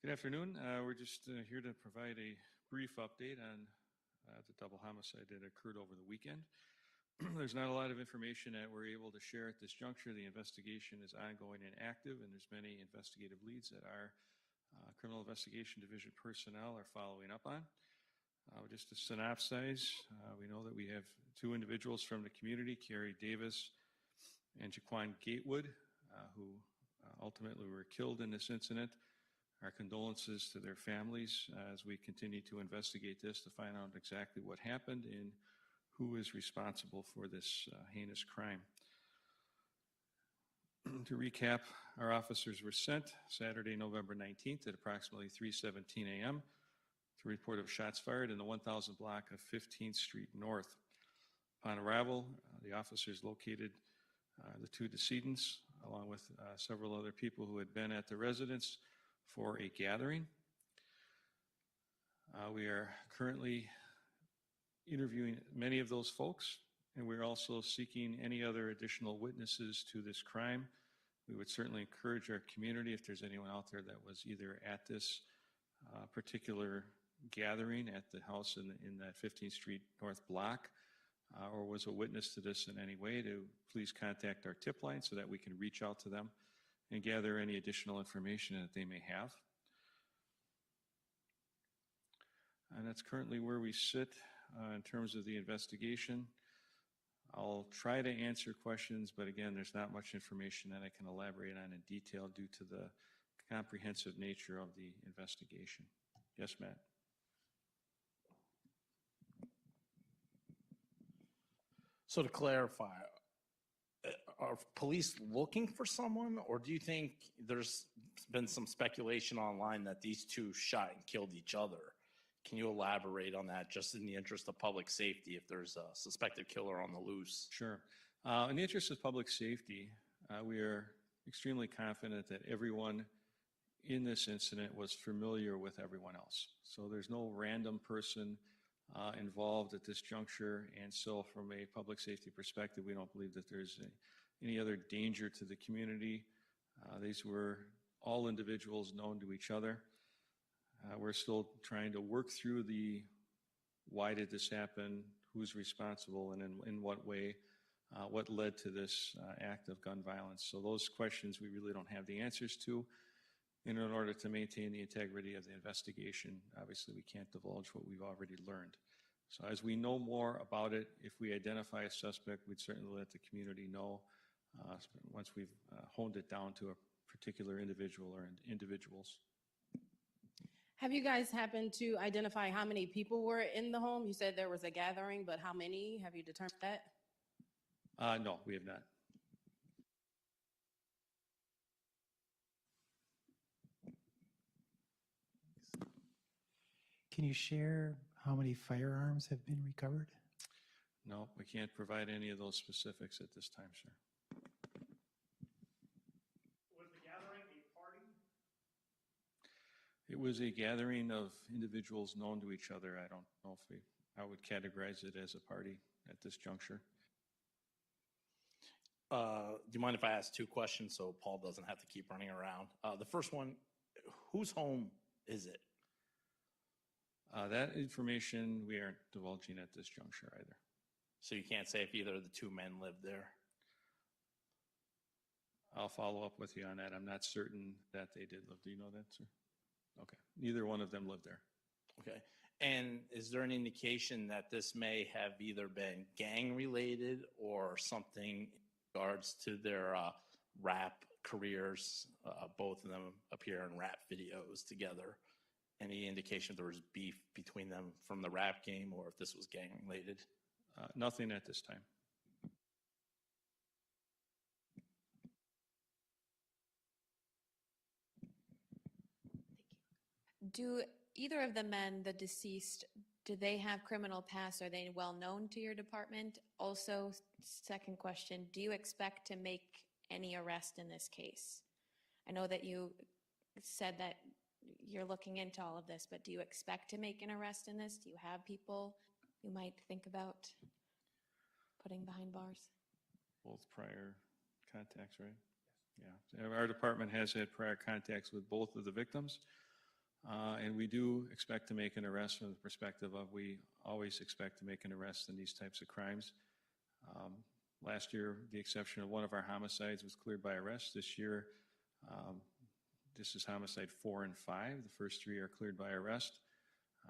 Good afternoon. We're just here to provide a brief update on the double homicide that occurred over the weekend. There's not a lot of information that we're able to share at this juncture. The investigation is ongoing and active, and there's many investigative leads that our Criminal Investigation Division personnel are following up on. Just to synopsize, we know that we have two individuals from the community, Kierre Davies and Jaquan Gatewood, who ultimately were killed in this incident. Our condolences to their families as we continue to investigate this to find out exactly what happened and who is responsible for this heinous crime. To recap, our officers were sent Saturday, November 19th at approximately 3:17 a.m. to report of shots fired in the 1000 block of 15th Street North. Upon arrival, the officers located the two decedents along with several other people who had been at the residence for a gathering. We are currently interviewing many of those folks, and we're also seeking any other additional witnesses to this crime. We would certainly encourage our community, if there's anyone out there that was either at this particular gathering at the house in that 15th Street North block, or was a witness to this in any way, to please contact our tip line so that we can reach out to them and gather any additional information that they may have. And that's currently where we sit in terms of the investigation. I'll try to answer questions, but again, there's not much information that I can elaborate on in detail due to the comprehensive nature of the investigation. Yes, Matt? So to clarify, are police looking for someone, or do you think there's been some speculation online that these two shot and killed each other? Can you elaborate on that, just in the interest of public safety, if there's a suspected killer on the loose? Sure. In the interest of public safety, we are extremely confident that everyone in this incident was familiar with everyone else. So there's no random person involved at this juncture, and so from a public safety perspective, we don't believe that there's any other danger to the community. These were all individuals known to each other. We're still trying to work through the why did this happen, who's responsible, and in what way, what led to this act of gun violence. So those questions we really don't have the answers to. And in order to maintain the integrity of the investigation, obviously we can't divulge what we've already learned. So as we know more about it, if we identify a suspect, we'd certainly let the community know once we've honed it down to a particular individual or individuals. Have you guys happened to identify how many people were in the home? You said there was a gathering, but how many? Have you determined that? No, we have not. Can you share how many firearms have been recovered? No, we can't provide any of those specifics at this time, sir. Was the gathering a party? It was a gathering of individuals known to each other. I don't know if I would categorize it as a party at this juncture. Do you mind if I ask two questions so Paul doesn't have to keep running around? The first one, whose home is it? That information we aren't divulging at this juncture either. So you can't say if either of the two men lived there? I'll follow up with you on that. I'm not certain that they did live. Do you know that, sir? Okay. Neither one of them lived there. Okay. And is there an indication that this may have either been gang-related or something in regards to their rap careers? Both of them appear in rap videos together. Any indication if there was beef between them from the rap game or if this was gang-related? Nothing at this time. Do either of the men, the deceased, do they have criminal past? Are they well known to your department? Also, second question, do you expect to make any arrest in this case? I know that you said that you're looking into all of this, but do you expect to make an arrest in this? Do you have people you might think about putting behind bars? Both prior contacts, right? Yes. Yeah. Our department has had prior contacts with both of the victims. And we do expect to make an arrest from the perspective of we always expect to make an arrest in these types of crimes. Last year, the exception of one of our homicides was cleared by arrest. This year, this is homicide 4 and 5. The first 3 are cleared by arrest.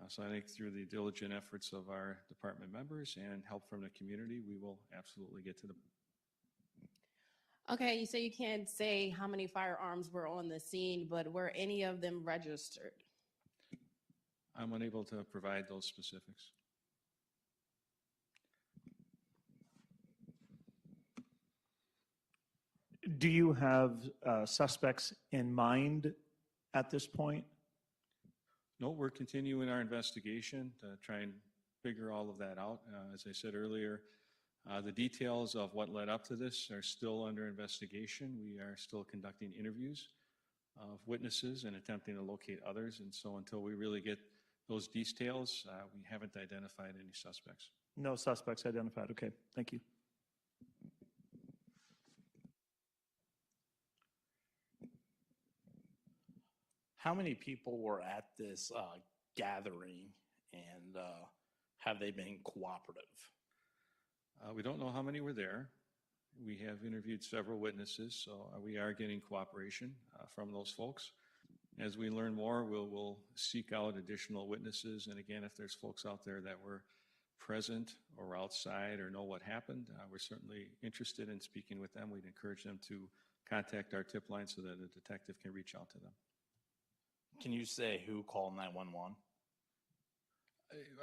So I think through the diligent efforts of our department members and help from the community, we will absolutely get to the. Okay, you say you can't say how many firearms were on the scene, but were any of them registered? I'm unable to provide those specifics. Do you have suspects in mind at this point? No, we're continuing our investigation to try and figure all of that out. As I said earlier, the details of what led up to this are still under investigation. We are still conducting interviews of witnesses and attempting to locate others. And so until we really get those details, we haven't identified any suspects. No suspects identified. Okay, thank you. How many people were at this gathering, and have they been cooperative? We don't know how many were there. We have interviewed several witnesses, so we are getting cooperation from those folks. As we learn more, we'll seek out additional witnesses. And again, if there's folks out there that were present or outside or know what happened, we're certainly interested in speaking with them. We'd encourage them to contact our tip line so that a detective can reach out to them. Can you say who called 911?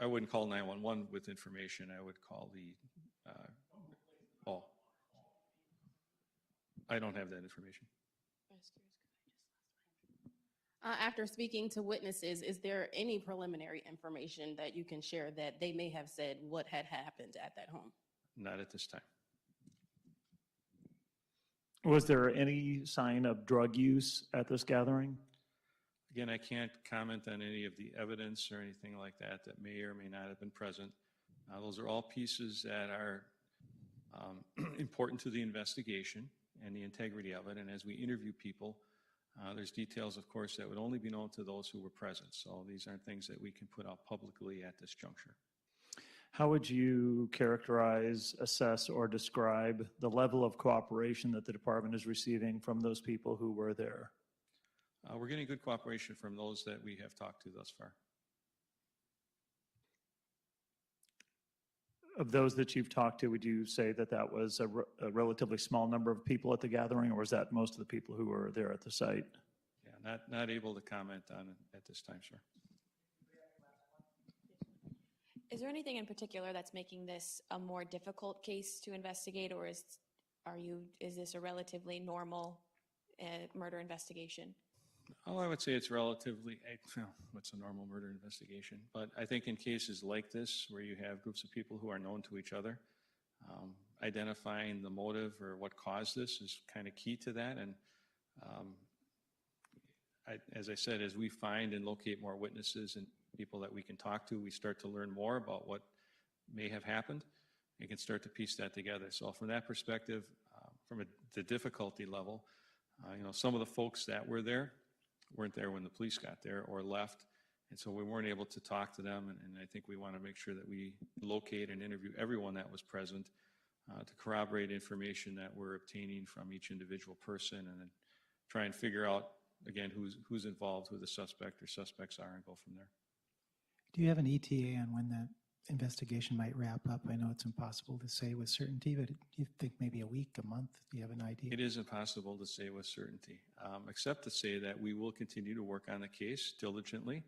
I wouldn't call 911 with information. I would call the, I don't have that information. After speaking to witnesses, is there any preliminary information that you can share that they may have said what had happened at that home? Not at this time. Was there any sign of drug use at this gathering? Again, I can't comment on any of the evidence or anything like that that may or may not have been present. Those are all pieces that are important to the investigation and the integrity of it. And as we interview people, there's details, of course, that would only be known to those who were present. So these aren't things that we can put out publicly at this juncture. How would you characterize, assess, or describe the level of cooperation that the department is receiving from those people who were there? We're getting good cooperation from those that we have talked to thus far. Of those that you've talked to, would you say that that was a relatively small number of people at the gathering, or was that most of the people who were there at the site? Yeah, not able to comment on it at this time, sir. Is there anything in particular that's making this a more difficult case to investigate, or is this a relatively normal murder investigation? Oh, I would say it's relatively, what's a normal murder investigation? But I think in cases like this, where you have groups of people who are known to each other, identifying the motive or what caused this is kind of key to that. And as I said, as we find and locate more witnesses and people that we can talk to, we start to learn more about what may have happened and can start to piece that together. So from that perspective, from the difficulty level, some of the folks that were there weren't there when the police got there or left. And so we weren't able to talk to them. And I think we want to make sure that we locate and interview everyone that was present to corroborate information that we're obtaining from each individual person, and then try and figure out, again, who's involved, who the suspect or suspects are, and go from there. Do you have an ETA on when that investigation might wrap up? I know it's impossible to say with certainty, but do you think maybe a week, a month? Do you have an idea? It is impossible to say with certainty, except to say that we will continue to work on the case diligently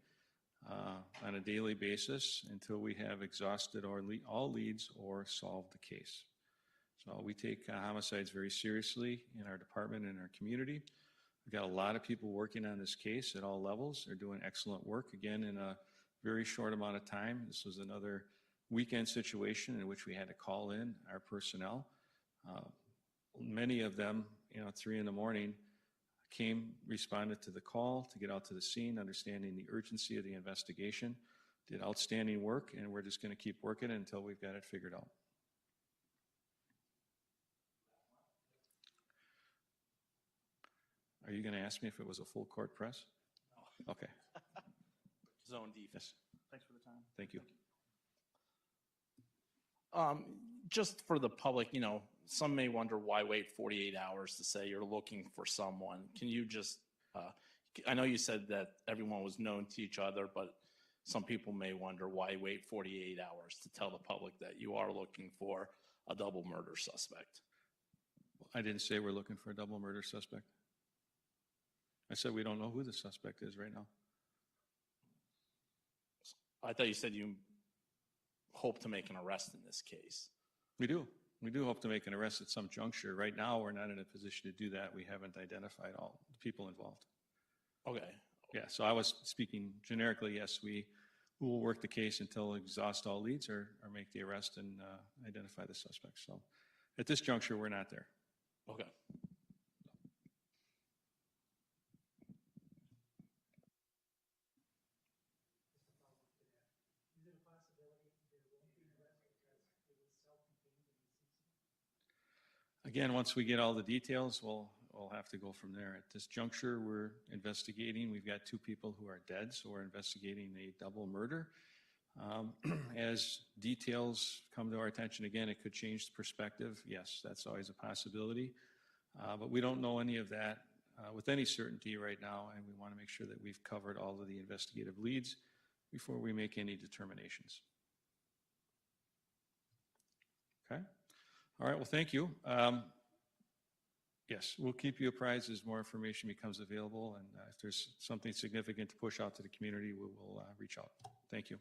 on a daily basis until we have exhausted all leads or solved the case. So we take homicides very seriously in our department and our community. We've got a lot of people working on this case at all levels. They're doing excellent work, again, in a very short amount of time. This was another weekend situation in which we had to call in our personnel. Many of them, 3 in the morning, responded to the call to get out to the scene, understanding the urgency of the investigation, did outstanding work, and we're just going to keep working until we've got it figured out. Are you going to ask me if it was a full court press? No. Okay. Zone defense. Yes, Thanks for the time. thank you. Just for the public, you know, some may wonder why wait 48 hours to say you're looking for someone. Can you just, I know you said that everyone was known to each other, but some people may wonder why wait 48 hours to tell the public that you are looking for a double murder suspect. I didn't say we're looking for a double murder suspect. I said we don't know who the suspect is right now. I thought you said you hope to make an arrest in this case. We do. We do hope to make an arrest at some juncture. Right now, we're not in a position to do that. We haven't identified all the people involved. Okay. Yeah, so I was speaking generically. Yes, we will work the case until we exhaust all leads or make the arrest and identify the suspect. So at this juncture, we're not there. Okay. Again, once we get all the details, we'll have to go from there. At this juncture, we're investigating. We've got 2 people who are dead, so we're investigating a double murder. As details come to our attention, again, it could change the perspective. Yes, that's always a possibility. But we don't know any of that with any certainty right now, and we want to make sure that we've covered all of the investigative leads before we make any determinations. Okay? All right, well, thank you. Yes, we'll keep you apprised as more information becomes available, and if there's something significant to push out to the community, we will reach out. Thank you.